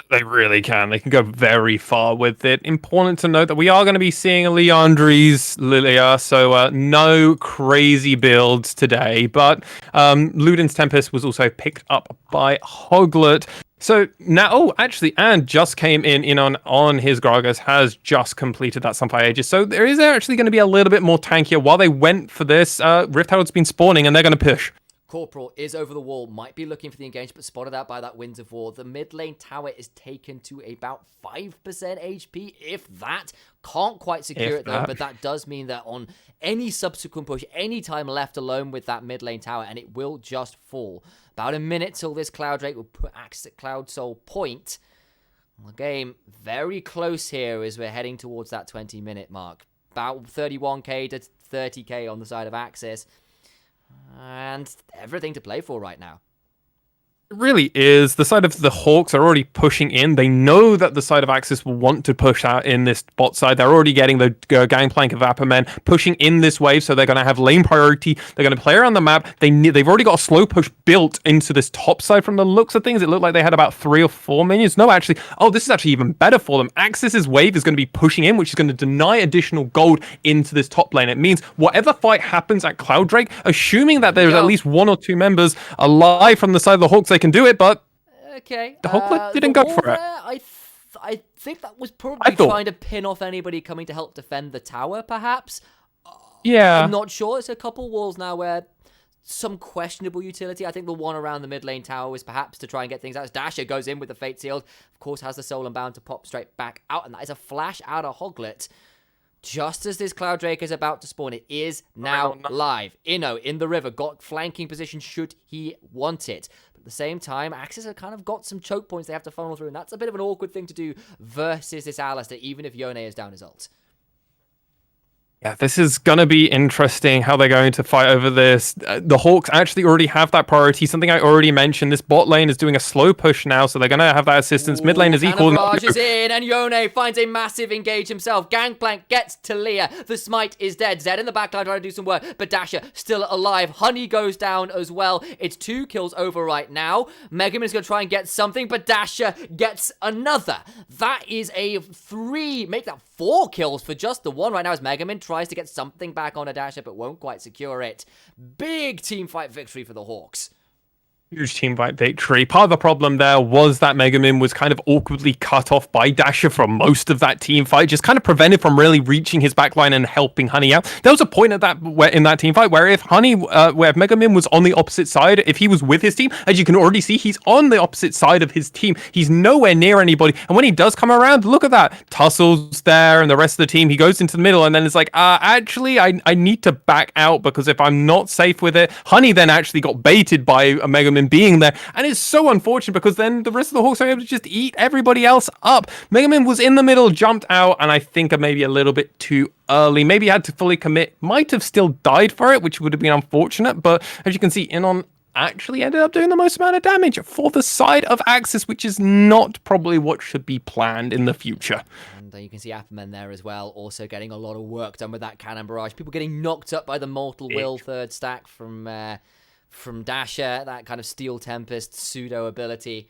They really can. They can go very far with it. Important to note that we are going to be seeing a Leandri's Lilia, so no crazy builds today. But Luden's Tempest was also picked up by Hoglet. So now, actually, and just came in on his Gragas, has just completed that Sunfire Aegis. So there is actually going to be a little bit more tankier. While they went for this, Rift Herald's been spawning, and they're going to push. Corporal is over the wall, might be looking for the engage, but spotted out by that Winds of War. The mid lane tower is taken to about 5% HP, if that. Can't quite secure it though, but that does mean that on any subsequent push, any time left alone with that mid lane tower, and it will just fall. About a minute till this Cloud Drake will put AXIZ at Cloud Soul point. The game very close here as we're heading towards that 20-minute mark. About 31k to 30k on the side of AXIZ. And everything to play for right now. It really is. The side of the Hawks are already pushing in. They know that the side of AXIZ will want to push out in this bot side. They're already getting the Gangplank of Apermen pushing in this wave, so they're going to have lane priority. They're going to play around the map. They've already got a slow push built into this top side from the looks of things. It looked like they had about 3 or 4 minions. No, actually, this is actually even better for them. AXIZ's wave is going to be pushing in, which is going to deny additional gold into this top lane. It means whatever fight happens at Cloud Drake, assuming that there's at least 1 or 2 members alive from the side of the Hawks, they can do it, but okay, the Hawk didn't go for it. I think that was probably trying to pin off anybody coming to help defend the tower, perhaps. Yeah. I'm not sure. It's a couple walls now where some questionable utility. I think the one around the mid lane tower was perhaps to try and get things out. Dasher goes in with the Fate Sealed. Of course, has the Soul Unbound to pop straight back out, and that is a flash out of Hoglet. Just as this Cloud Drake is about to spawn, it is now live. Inno in the river, got flanking position should he want it. But at the same time, AXIZ have kind of got some choke points they have to funnel through, and that's a bit of an awkward thing to do versus this Alistair, even if Yone is down his ult. Yeah, this is going to be interesting how they're going to fight over this. The Hawks actually already have that priority, something I already mentioned. This bot lane is doing a slow push now, so they're going to have that assistance. Mid lane is equal. Barrage is in, and Yone finds a massive engage himself. Gangplank gets to Leah. The smite is dead. Zed in the backline trying to do some work, but Dasher still alive. Honey goes down as well. It's 2 kills over right now. Megaman is going to try and get something, but Dasher gets another. That is a 3, make that 4 kills for just the one right now as Megaman tries to get something back on a Dasher, but won't quite secure it. Big team fight victory for the Hawks. Huge team fight victory. Part of the problem there was that Megamin was kind of awkwardly cut off by Dasher from most of that team fight, just kind of prevented from really reaching his backline and helping Honey out. There was a point at in that team fight where if Megamin was on the opposite side, if he was with his team, as you can already see, he's on the opposite side of his team. He's nowhere near anybody. And when he does come around, look at that. Tussle's there and the rest of the team. He goes into the middle and then it's like, actually, I need to back out because if I'm not safe with it, Honey then actually got baited by a Megamin being there, and it's so unfortunate because then the rest of the Hawks are able to just eat everybody else up. Megaman was in the middle, jumped out, and I think maybe a little bit too early. Maybe had to fully commit. Might have still died for it, which would have been unfortunate, but as you can see, in on actually ended up doing the most amount of damage for the side of AXIZ, which is not probably what should be planned in the future. And you can see Apperman there as well, also getting a lot of work done with that cannon barrage. People getting knocked up by the Mortal Will third stack from Dasher, that kind of Steel Tempest pseudo ability.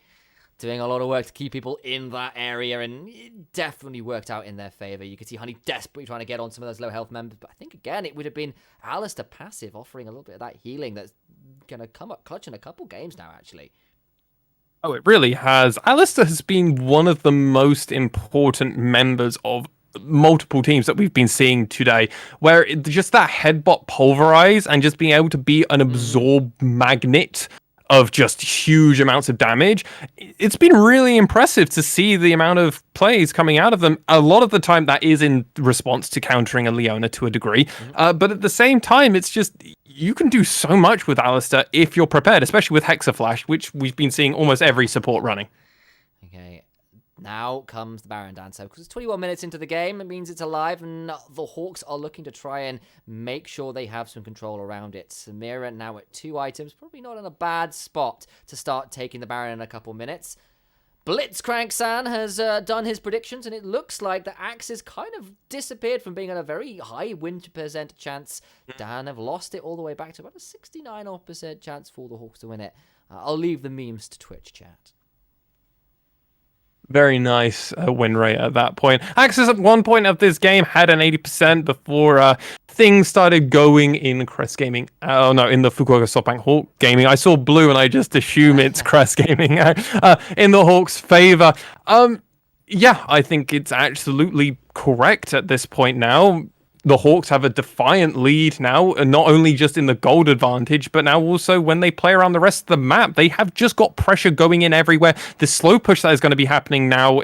Doing a lot of work to keep people in that area, and it definitely worked out in their favor. You could see Honey desperately trying to get on some of those low health members, but I think, again, it would have been Alistair passive offering a little bit of that healing that's going to come up clutch in a couple games now, actually. Oh, it really has. Alistair has been one of the most important members of multiple teams that we've been seeing today, where just that headbutt pulverize and just being able to be an absorb magnet of just huge amounts of damage. It's been really impressive to see the amount of plays coming out of them. A lot of the time that is in response to countering a Leona to a degree, but at the same time, it's just, you can do so much with Alistair if you're prepared, especially with Hexaflash, which we've been seeing almost every support running. Okay, now comes the Baron Dancer, because it's 21 minutes into the game. It means it's alive, and the Hawks are looking to try and make sure they have some control around it. Samira now at 2 items, probably not in a bad spot to start taking the Baron in a couple minutes. Blitzcrank-san has done his predictions, and it looks like the Axes kind of disappeared from being at a very high win percent chance. Dan have lost it all the way back to about a 69% chance for the Hawks to win it. I'll leave the memes to Twitch chat. Very nice win rate at that point. AXIZ at one point of this game had an 80% before things started going in Crest Gaming. Oh no, in the Fukuoka SoftBank Hawk Gaming. I saw blue and I just assume it's Crest Gaming in the Hawks' favor. Yeah, I think it's absolutely correct at this point now. The Hawks have a defiant lead now, and not only just in the gold advantage, but now also when they play around the rest of the map, they have just got pressure going in everywhere. The slow push that is going to be happening now,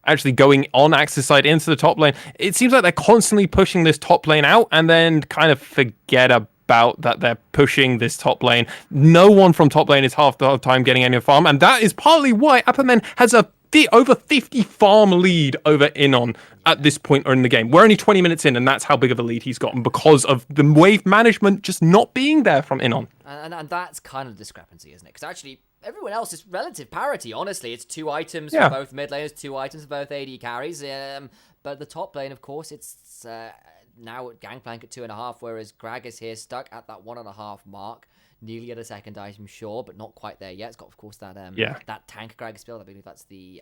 actually going on AXIZ side into the top lane, it seems like they're constantly pushing this top lane out and then kind of forget about that they're pushing this top lane. No one from top lane is half the time getting any farm, and that is partly why Apperman has a over 50 farm lead over Inon at this point in the game. We're only 20 minutes in, and that's how big of a lead he's gotten because of the wave management just not being there from Inon. And that's kind of the discrepancy, isn't it? Because actually, everyone else is relative parity, honestly. It's 2 items for both mid laners, 2 items for both AD carries. But the top lane, of course, it's now at Gangplank at 2.5, whereas Grag is here stuck at that 1.5 mark. Nearly at a second item, sure, but not quite there yet. It's got, of course, that that tank Greg build. I believe that's the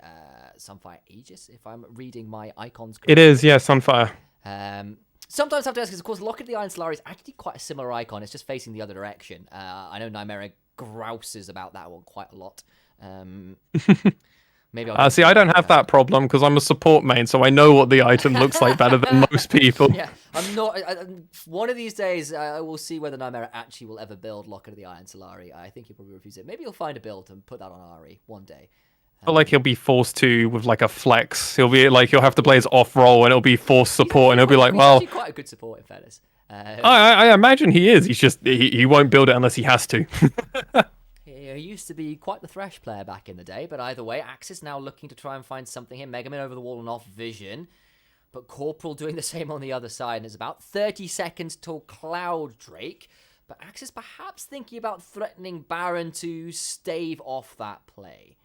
Sunfire Aegis, if I'm reading my icons correctly. It is, yeah, Sunfire. Sometimes I have to ask, because, of course, Lock of the Iron Solari is actually quite a similar icon. It's just facing the other direction. I know Nymera grouses about that one quite a lot. Maybe I'll see, I don't have that problem because I'm a support main, so I know what the item looks like better than most people. Yeah, I'm not. One of these days, I will see whether Nymera actually will ever build Locket of the Iron Solari. I think he'll probably refuse it. Maybe he'll find a build and put that on Ari one day. I feel like he'll be forced to with like a flex. He'll be like, he'll have to play his off role and it'll be forced support, and he'll be like, well, he's quite a good support in fairness. I imagine he is. He's just he won't build it unless he has to. He used to be quite the Thresh player back in the day, but either way, AXIZ now looking to try and find something here. Megaman over the wall and off vision, but Corporal doing the same on the other side, and it's about 30 seconds till Cloud Drake. But AXIZ perhaps thinking about threatening Baron to stave off that play.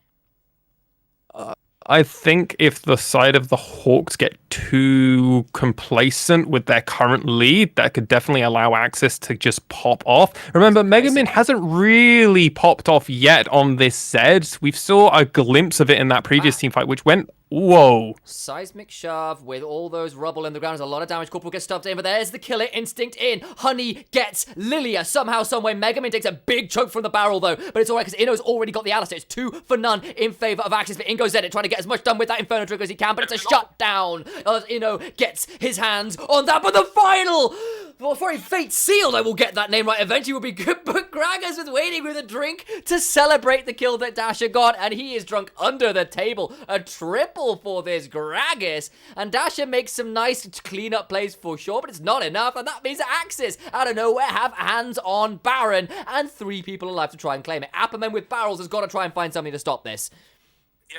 I think if the side of the Hawks get too complacent with their current lead, that could definitely allow AXIZ to just pop off. Remember, Megamin hasn't really popped off yet on this Zed. We saw a glimpse of it in that previous team fight, which went, whoa. Seismic shove with all those rubble in the ground. There's a lot of damage. Corporal gets stuffed in, but there's the killer instinct in. Honey gets Lilia somehow, someway. Megamin takes a big choke from the barrel, though, but it's all right because Inno's already got the Alistair. It's 2 for none in favor of AXIZ, but Ingo Zedit trying to get as much done with that Inferno trigger as he can, but it's a shutdown as Inno gets his hands on that. But the final, well, very Fate Sealed, I will get that name right eventually, will be good, but Gragas is waiting with a drink to celebrate the kill that Dasher got, and he is drunk under the table. A triple for this Gragas, and Dasher makes some nice clean-up plays for sure, but it's not enough, and that means that AXIZ, out of nowhere, have hands on Baron, and 3 people alive to try and claim it. Apperman with barrels has got to try and find something to stop this.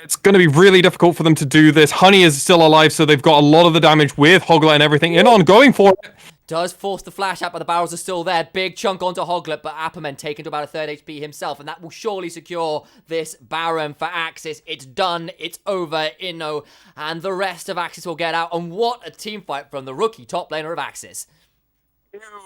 It's going to be really difficult for them to do this. Honey is still alive, so they've got a lot of the damage with Hogla and everything. Inon going for it. Does force the flash out, but the barrels are still there. Big chunk onto Hoglet, but Apperman taken to about a third HP himself, and that will surely secure this Baron for AXIZ. It's done. It's over. Inno and the rest of AXIZ will get out, and what a team fight from the rookie top laner of AXIZ.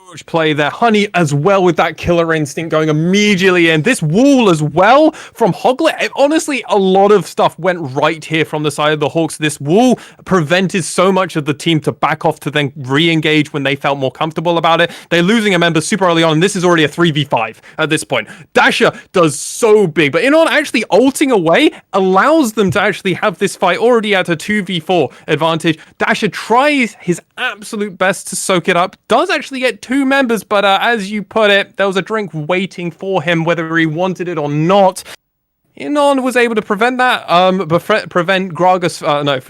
Huge play there. Honey as well with that killer instinct going immediately in. This wall as well from Hoglet. Honestly, a lot of stuff went right here from the side of the Hawks. This wall prevented so much of the team to back off to then re-engage when they felt more comfortable about it. They're losing a member super early on, and this is already a 3v5 at this point. Dasher does so big, but Inon actually ulting away allows them to actually have this fight already at a 2v4 advantage. Dasher tries his absolute best to soak it up. Does actually get 2 members, but as you put it, there was a drink waiting for him, whether he wanted it or not. Inon was able to prevent that, prevent Gragas,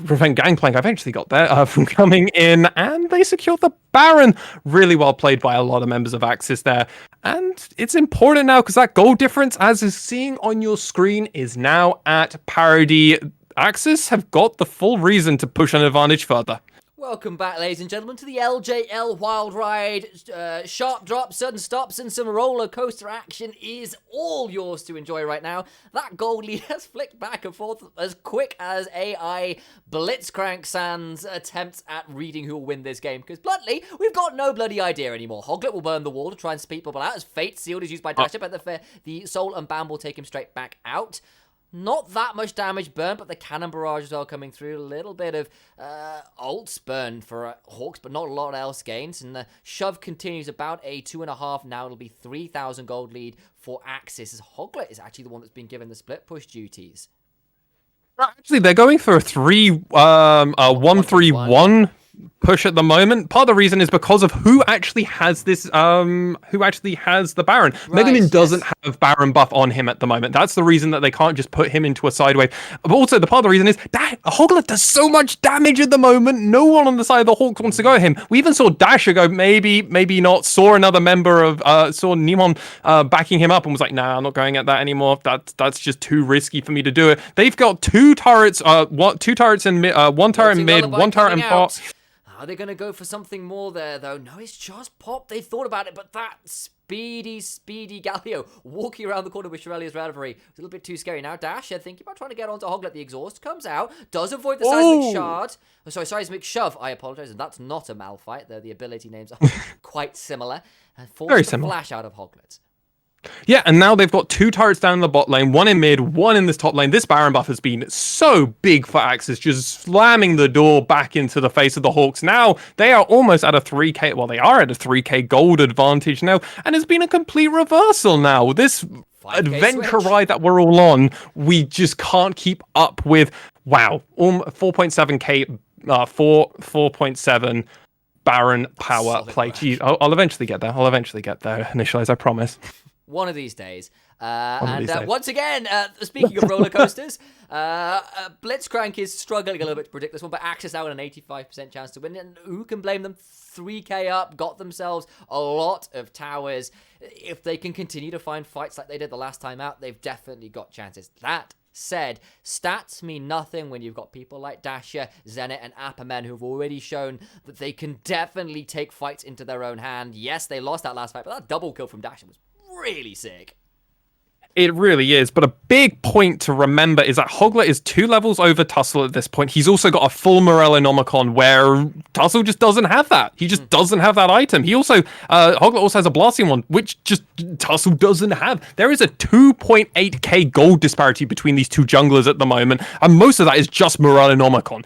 prevent Gangplank, I've actually got there, from coming in, and they secured the Baron. Really well played by a lot of members of AXIZ there. And it's important now, because that goal difference, as is seen on your screen, is now at parity. AXIZ have got the full reason to push an advantage further. Welcome back, ladies and gentlemen, to the LJL Wild Ride. Sharp drops, sudden stops, and some roller coaster action is all yours to enjoy right now. That gold lead has flicked back and forth as quick as AI Blitzcrank Sans attempts at reading who will win this game. Because bluntly, we've got no bloody idea anymore. Hoglet will burn the wall to try and speed people out as Fate Sealed is used by Dasher, but the Soul and Bam will take him straight back out. Not that much damage burned, but the cannon barrage as well coming through. A little bit of ults burn for Hawks, but not a lot else gains. And the shove continues about a 2.5. Now it'll be 3,000 gold lead for AXIZ, as Hoglet is actually the one that's been given the split push duties. Actually, they're going for a 1-3-1 push at the moment. Part of the reason is because of who actually has this, who actually has the Baron. Right, Megamin doesn't have Baron buff on him at the moment. That's the reason that they can't just put him into a side wave. But also, the part of the reason is that Hoglet does so much damage at the moment. No one on the side of the Hawks wants to go at him. We even saw Dasher go, maybe not. Saw another member of, saw Nimon backing him up and was like, nah, I'm not going at that anymore. That's just too risky for me to do it. They've got 2 turrets, 2 turrets in mid, 1 turret in mid, 1 turret in bot. Are they going to go for something more there, though? No, it's just pop. They thought about it, but that speedy Galio walking around the corner with Shirelia's Revelry was a little bit too scary. Now Dasher, thinking about trying to get onto Hoglet. The exhaust comes out, does avoid the seismic shard. Oh, sorry, seismic shove. I apologize, and that's not a Malphite, though the ability names are quite similar. And forces the flash out of Hoglet. Yeah, and now they've got 2 turrets down in the bot lane, 1 in mid, 1 in this top lane. This Baron buff has been so big for AXIZ, just slamming the door back into the face of the Hawks. Now, they are almost at a 3k, well, they are at a 3k gold advantage now, and it's been a complete reversal now. This adventure ride that we're all on, we just can't keep up with, wow, 4.7k, 4.7 Baron power play. Jeez, I'll eventually get there. Initialize, I promise. One of these days. Once again, speaking of roller coasters, Blitzcrank is struggling a little bit to predict this one, but AXIZ now with an 85% chance to win. And who can blame them? 3k up, got themselves a lot of towers. If they can continue to find fights like they did the last time out, they've definitely got chances. That said, stats mean nothing when you've got people like Dasher, Zenit, and Apperman who've already shown that they can definitely take fights into their own hand. Yes, they lost that last fight, but that double kill from Dasher was really sick. It really is, but a big point to remember is that Hoglet is 2 levels over Tussle at this point. He's also got a full Morellonomicon where Tussle just doesn't have that. He just doesn't have that item. He also, Hoglet also has a Blasting one, which just Tussle doesn't have. There is a 2.8k gold disparity between these 2 junglers at the moment, and most of that is just Morellonomicon,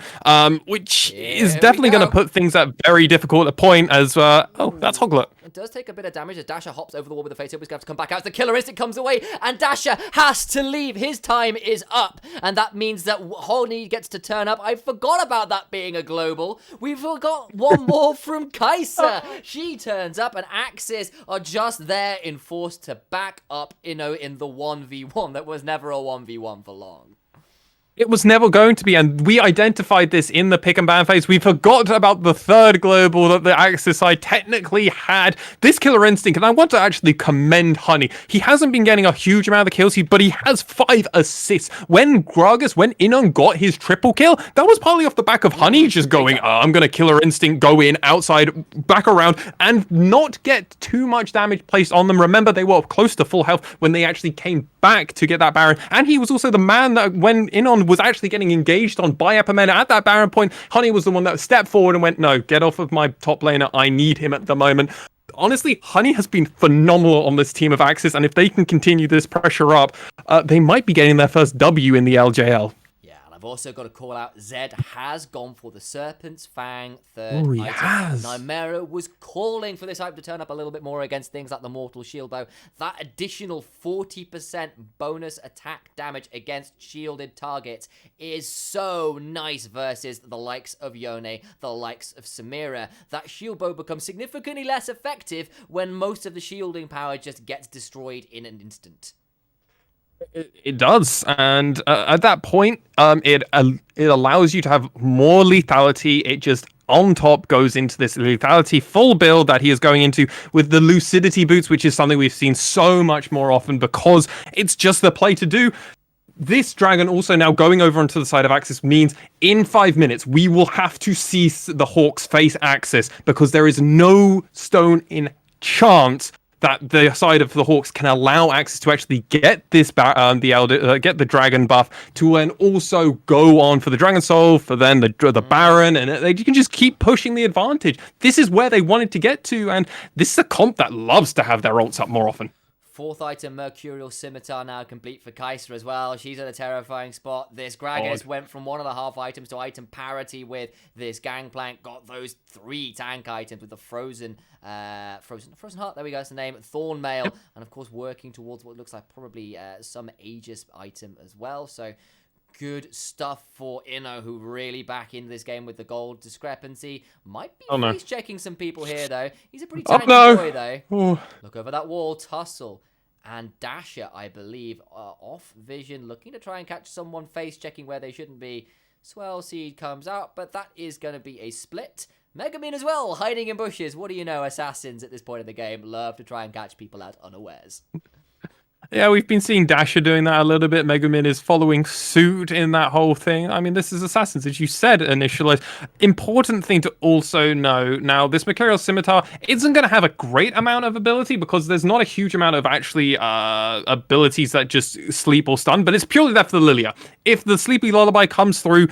which is definitely going to put things at very difficult a point as, oh, that's Hoglet. It does take a bit of damage as Dasher hops over the wall with the face. He's going to have to come back out as the killer instinct comes away, and Dasher has to leave. His time is up, and that means that Honey gets to turn up. I forgot about that being a global. We've got one more from Kaiser. She turns up, and AXIZ are just there enforced to back up, in the 1v1 that was never a 1v1 for long. It was never going to be, and we identified this in the pick and ban phase. We forgot about the third global that the AXIZ side technically had. This killer instinct, and I want to actually commend Honey. He hasn't been getting a huge amount of kills, but he has 5 assists. When Gragas went in and got his triple kill, that was partly off the back of Honey just going, I'm going to killer instinct, go in, outside, back around, and not get too much damage placed on them. Remember, they were close to full health when they actually came back to get that Baron, and he was also the man that when Inon was actually getting engaged on by Epimena at that Baron point. Honey was the one that stepped forward and went, no, get off of my top laner, I need him at the moment. Honestly, Honey has been phenomenal on this team of AXIZ, and if they can continue this pressure up, they might be getting their first W in the LJL. I've also got to call out, Zed has gone for the Serpent's Fang third Oh, he item. has. Nymera was calling for this item to turn up a little bit more against things like the Mortal Shield Bow. That additional 40% bonus attack damage against shielded targets is so nice versus the likes of Yone, the likes of Samira. That Shield Bow becomes significantly less effective when most of the shielding power just gets destroyed in an instant. It does, and at that point, it allows you to have more lethality. It just on top goes into this lethality full build that he is going into with the lucidity boots, which is something we've seen so much more often because it's just the play to do. This dragon also now going over onto the side of AXIZ means in 5 minutes we will have to see the Hawks face AXIZ because there is no stone in chance that the side of the Hawks can allow AXIZ to actually get this get the dragon buff to then also go on for the Dragon Soul, for then the Baron, and they can just keep pushing the advantage. This is where they wanted to get to, and this is a comp that loves to have their ults up more often. 4th item, Mercurial Scimitar, now complete for Kai'Sa as well. She's at a terrifying spot. This Gragas went from 1.5 items to item parity with this Gangplank. Got those 3 tank items with the Frozen Heart, there we go, that's the name, Thornmail, and of course working towards what looks like probably some Aegis item as well. So good stuff for Inno, who really back into this game with the gold discrepancy. Might be face checking some people here, though. He's a pretty tanky boy, though. Look over that wall. Tussle and Dasher, I believe, are off vision, looking to try and catch someone face checking where they shouldn't be. Swell Seed comes out, but that is going to be a split. Megumin as well, hiding in bushes. What do you know? Assassins at this point of the game love to try and catch people out unawares. Yeah, we've been seeing Dasher doing that a little bit. Megumin is following suit in that whole thing. I mean, this is Assassins, as you said initially. Important thing to also know, now, this Mercurial Scimitar isn't going to have a great amount of ability because there's not a huge amount of actually abilities that just sleep or stun, but it's purely there for the Lilia. If the Sleepy Lullaby comes through,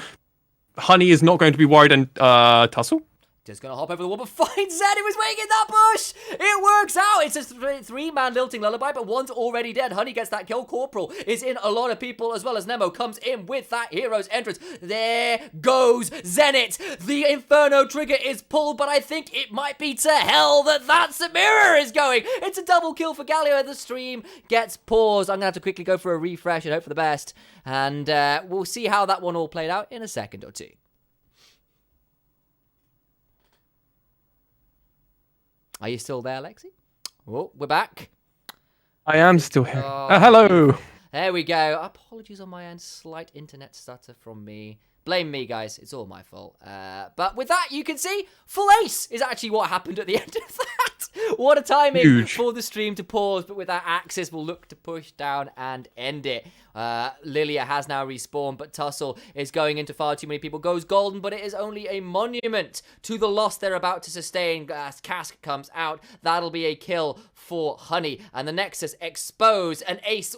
Honey is not going to be worried, and Tussle? Just gonna hop over the wall, but finds Zed, who was waiting in that bush! It works out! It's a 3-man lilting lullaby, but one's already dead. Honey gets that kill. Corporal is in a lot of people, as well as Nemo comes in with that hero's entrance. There goes Zenit! The Inferno trigger is pulled, but I think it might be to hell that Samira is going! It's a double kill for Galio. The stream gets paused. I'm gonna have to quickly go for a refresh and hope for the best. And we'll see how that one all played out in a second or two. Are you still there, Lexi? Oh, we're back. I am still here. Hello. There we go. Apologies on my end. Slight internet stutter from me. Blame me, guys. It's all my fault. But with that, you can see full ace is actually what happened at the end of that. What a timing for the stream to pause. But with that, AXIZ will look to push down and end it. Lilia has now respawned, but Tussle is going into far too many people. Goes golden, but it is only a monument to the loss they're about to sustain as Cask comes out. That'll be a kill for Honey. And the Nexus expose an ace